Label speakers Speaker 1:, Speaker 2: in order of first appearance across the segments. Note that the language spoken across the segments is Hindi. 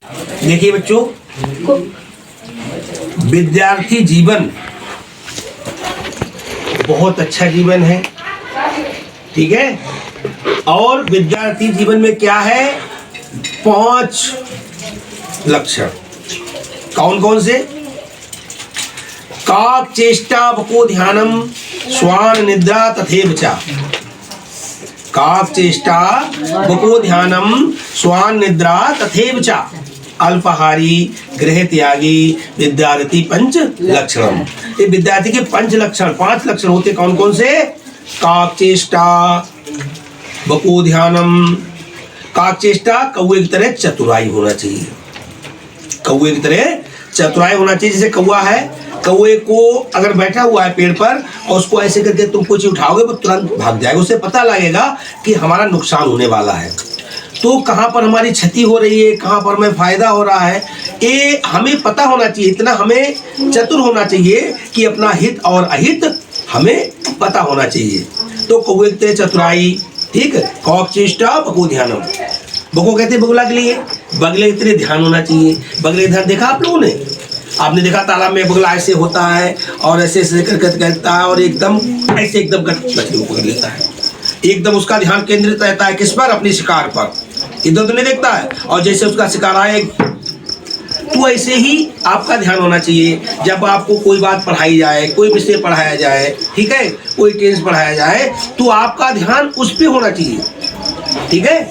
Speaker 1: देखिए बच्चों, विद्यार्थी जीवन बहुत अच्छा जीवन है, ठीक है। और विद्यार्थी जीवन में क्या है, 5 लक्षण। कौन कौन से? काक चेष्टा बको ध्यानम श्वान निद्रा तथैव च। काक चेष्टा बको ध्यानम श्वान निद्रा तथैव च। अल्पाहारी गृह त्यागी विद्यार्थी 5 लक्षण। ये विद्यार्थी के 5 लक्षण होते कौन कौन से? काक चेष्टा बको ध्यानम। काक चेष्टा, कौवे की तरह चतुराई होना चाहिए। कौवे की तरह चतुराई होना चाहिए। जैसे कौवा है, कौवे को अगर बैठा हुआ है पेड़ पर और उसको ऐसे करके तुम कुछ उठाओगे वो तुरंत भाग जाएगा। उसे पता लगेगा कि हमारा नुकसान होने वाला है, तो कहाँ पर हमारी क्षति हो रही है, कहाँ पर हमें फायदा हो रहा है, ये हमें पता होना चाहिए। इतना हमें चतुर होना चाहिए कि अपना हित और अहित हमें पता होना चाहिए। तो कौवे की तरह चतुराई, ठीक है। काक चेष्टा बको ध्यानम। बको कहते हैं बगुला के लिए, बगले की तरह ध्यान होना चाहिए। बगले का ध्यान देखा आप लोगों ने? आपने देखा तालाब में बगुला ऐसे होता है और ऐसे ऐसे करता है और एकदम ऐसे एकदम मछली को पकड़ लेता है। एकदम उसका ध्यान केंद्रित रहता है किस पर? अपने शिकार पर। इधर तो नहीं देखता है। और जैसे उसका शिकार आए तो ऐसे ही आपका ध्यान होना चाहिए। जब आपको कोई बात पढ़ाई जाए, कोई विषय पढ़ाया जाए, ठीक है, कोई टेंस पढ़ाया जाए, तो आपका ध्यान उस पर होना चाहिए, ठीक है।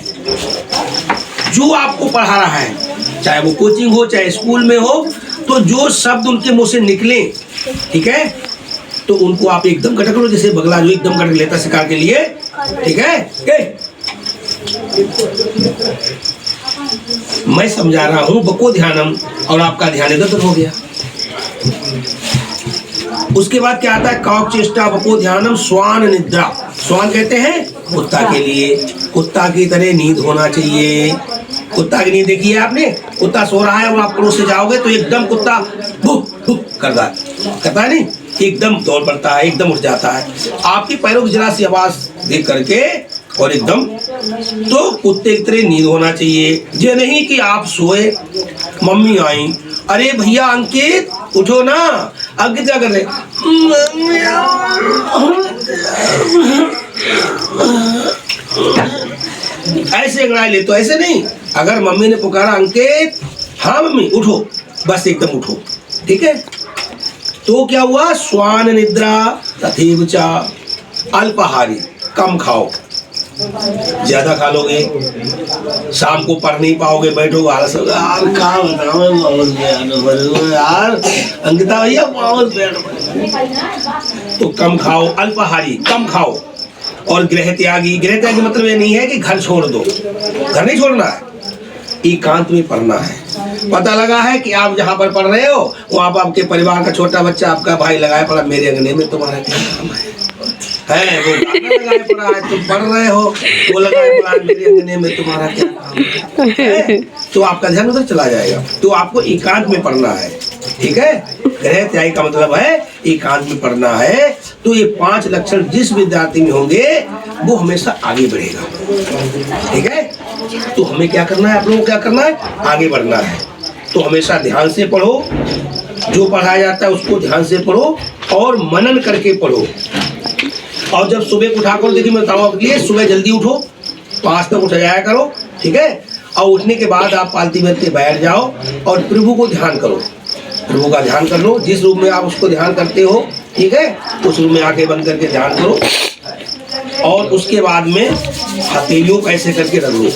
Speaker 1: जो आपको पढ़ा रहा है, चाहे वो कोचिंग हो चाहे स्कूल में हो, तो जो शब्द उनके मुंह से निकले, ठीक है, तो उनको आप एकदम कटक लो। जैसे बगला जो एकदम कटक लेता शिकार के लिए, ठीक है। मैं समझा रहा हूं बको ध्यानम और आपका ध्यान इधर हो गया। उसके बाद क्या आता है? काक चेष्टा बको ध्यानम श्वान निद्रा। श्वान कहते हैं कुत्ता के लिए। कुत्ता की तरह नींद होना चाहिए। कुत्ता की नींद देखी है आपने? कुत्ता सो रहा है और आप पड़ोस से जाओगे तो एकदम कुत्ता भुक भुक करता है नहीं, एकदम दौड़ पड़ता है, एकदम उठ जाता है आपके पैरों की जरा सी आवाज देख करके, और एकदम। तो कुत्ते की तरह नींद होना चाहिए। ये नहीं कि आप सोए, मम्मी आई, अरे भैया अंकित उठो ना। अंकित क्या कर रहे? ऐसे अंगड़ाई ले, तो ऐसे नहीं। अगर मम्मी ने पुकारा अंकित, हाँ मम्मी उठो, बस एकदम उठो, ठीक है। तो क्या हुआ? श्वान निद्रा तथैव च। अल्पाहारी, कम खाओ। ज्यादा खा लोगे शाम को पढ़ नहीं पाओगे, बैठोगे आलस होगा, यार क्या बताऊं यार अंकिता भैया बहुत पेट। तो कम खाओ, अल्पाहारी कम खाओ। और गृह त्यागी, गृह त्यागी मतलब ये नहीं है कि घर छोड़ दो, घर नहीं छोड़ना है, एकांत में पढ़ना है। पता लगा है कि आप जहाँ पर पढ़ रहे हो वहाँ पर आपके परिवार का छोटा बच्चा आपका भाई लगाया पड़ा, मेरे अंगने में तुम्हारा क्या काम है? वो लगाए पड़ा है, तुम पढ़ रहे हो, वो लगाए पड़ा है, मेरे अंगने में तुम्हारा क्या काम है? तो आपका ध्यान उधर चला जाएगा। तो आपको एकांत में पढ़ना है, ठीक है। गृह त्यागी का मतलब है एकांत में पढ़ना है। तो ये 5 लक्षण जिस विद्यार्थी में होंगे वो हमेशा आगे बढ़ेगा, ठीक है। तो हमें क्या करना है? आप लोगों को क्या करना है? आगे बढ़ना है। तो हमेशा ध्यान से पढ़ो, जो पढ़ाया जाता है उसको ध्यान से पढ़ो और मनन करके पढ़ो। और जब सुबह को उठा कर, देखिए मैं बताऊँ आपके लिए, सुबह जल्दी उठो, 5 तक उठ जाया करो, ठीक है। और उठने के बाद आप पालती बैठते बैठ जाओ और प्रभु को ध्यान करो। प्रभु का ध्यान कर लो, जिस रूम में आप उसको ध्यान करते हो, ठीक है, उस रूम में आंखें बंद करके ध्यान करो। और उसके बाद में हथेलियों को ऐसे करके रगड़ो,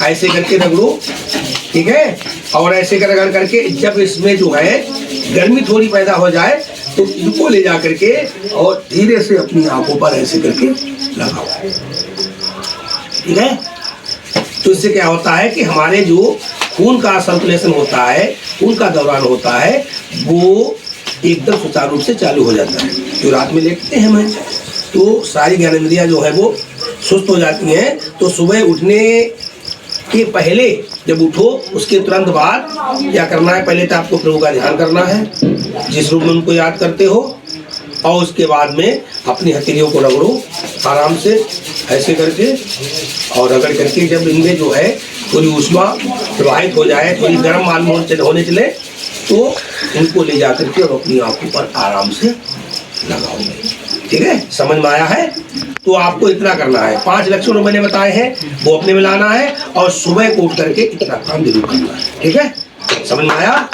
Speaker 1: ऐसे करके रगड़ो, ठीक है। और ऐसे कर रगड़ करके जब इसमें जो है गर्मी थोड़ी पैदा हो जाए तो इनको ले जा करके और धीरे से अपनी आंखों पर ऐसे करके लगाओ, ठीक है। तो इससे क्या होता है कि हमारे जो खून का सर्कुलेशन होता है, खून का दौरान होता है, वो एकदम सुचारू रूप से चालू हो जाता है। जो रात में लेटते हैं हमें, तो सारी ज्ञानेंद्रियां जो है वो सुस्त हो जाती हैं। तो सुबह उठने के पहले जब उठो उसके तुरंत बाद क्या करना है? पहले तो आपको प्रभु का ध्यान करना है, जिस रूप में उनको याद करते हो, और उसके बाद में अपनी हथेलियों को रगड़ो आराम से ऐसे करके, और रगड़ करके जब इनमें जो है थोड़ी ऊष्मा प्रवाहित हो जाए, थोड़ी गर्म मालूम होने चले, तो इनको ले जा करके और अपनी आंखों पर आराम से लगाओगे। ठीक है, समझ में आया है? तो आपको इतना करना है, 5 लक्षण मैंने बताए हैं वो अपने में लाना है, और सुबह को उठ करके इतना काम जरूर करना है। ठीक है, समझ में आया?